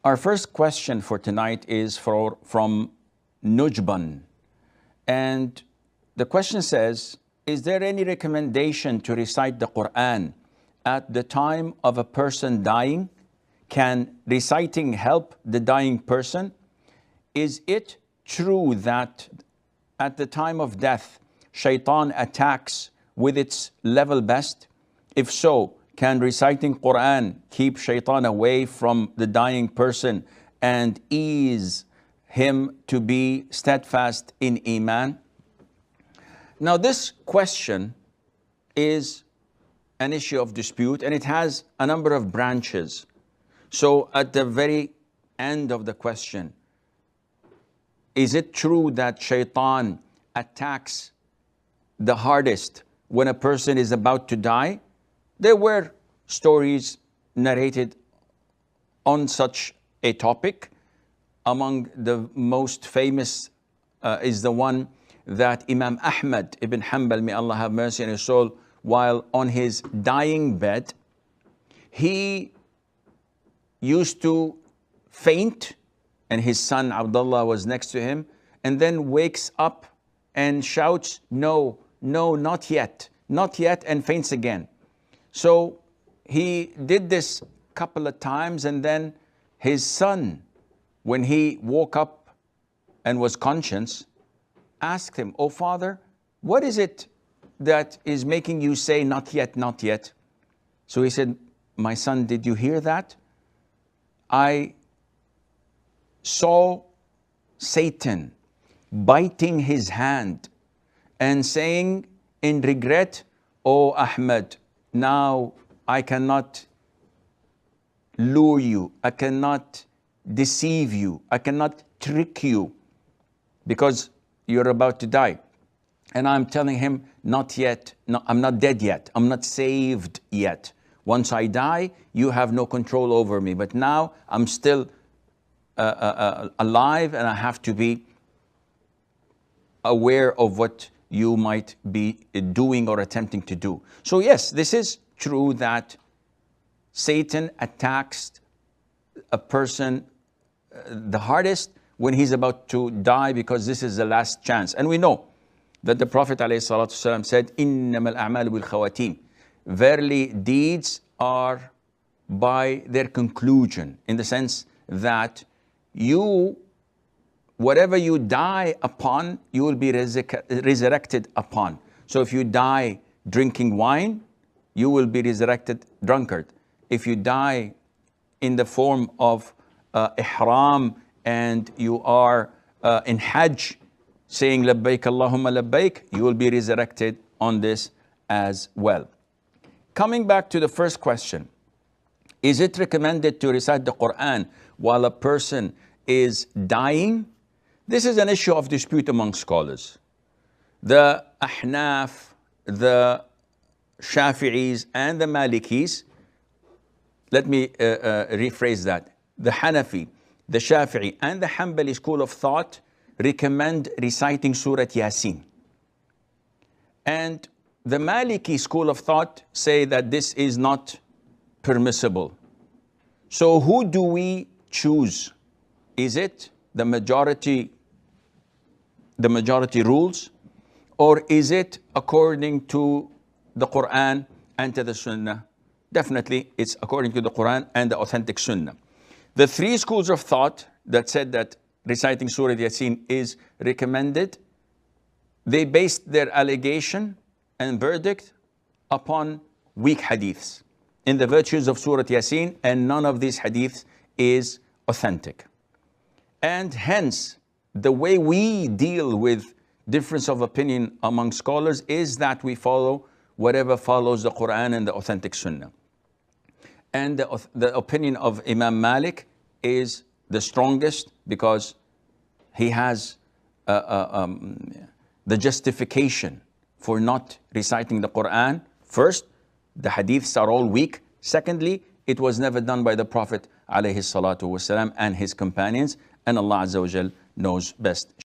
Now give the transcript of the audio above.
Our first question for tonight is from Nujban. And the question says, is there any recommendation to recite the Qur'an at the time of a person dying? Can reciting help the dying person? Is it true that at the time of death, shaitan attacks with its level best? If so, can reciting Qur'an keep shaitan away from the dying person and ease him to be steadfast in Iman? Now, this question is an issue of dispute, and it has a number of branches. So at the very end of the question, is it true that shaitan attacks the hardest when a person is about to die? There were stories narrated on such a topic. Among the most famous is the one that Imam Ahmad ibn Hanbal, may Allah have mercy on his soul, while on his dying bed, he used to faint, and his son Abdullah was next to him, and then wakes up and shouts, "No, no, not yet, not yet," and faints again. So he did this a couple of times, and then his son, when he woke up and was conscious, asked him, "Oh father, what is it that is making you say not yet, not yet?" So he said, "My son, did you hear that? I saw Satan biting his hand and saying in regret, 'Oh Ahmed, now I cannot lure you, I cannot deceive you, I cannot trick you because you're about to die.' And I'm telling him, not yet, no, I'm not dead yet, I'm not saved yet. Once I die, you have no control over me, but now I'm still alive, and I have to be aware of what you might be doing or attempting to do." So yes, this is true that Satan attacks a person the hardest when he's about to die, because this is the last chance. And we know that the Prophet ﷺ said, "Innamal a'malu bil khawatim." Verily, deeds are by their conclusion, in the sense that whatever you die upon, you will be resurrected upon. So if you die drinking wine, you will be resurrected drunkard. If you die in the form of ihram, and you are in Hajj saying labbaik Allahumma labbaik, you will be resurrected on this as well. Coming back to the first question, is it recommended to recite the Qur'an while a person is dying? This is an issue of dispute among scholars. The Ahnaf, the Shafi'is, and the Malikis, let me rephrase that. The Hanafi, the Shafi'i, and the Hanbali school of thought recommend reciting Surah Yasin. And the Maliki school of thought say that this is not permissible. So who do we choose? Is it the majority rules, or is it according to the Quran and to the Sunnah? Definitely it's according to the Quran and the authentic Sunnah. The three schools of thought that said that reciting Surah Yasin is recommended, they based their allegation and verdict upon weak hadiths in the virtues of Surah Yasin, and none of these hadiths is authentic. And hence, the way we deal with difference of opinion among scholars is that we follow whatever follows the Quran and the authentic Sunnah. And the opinion of Imam Malik is the strongest, because he has the justification for not reciting the Quran. First, the hadiths are all weak. Secondly, it was never done by the Prophet ﷺ and his companions, and Allah Azza wa Jal knows best.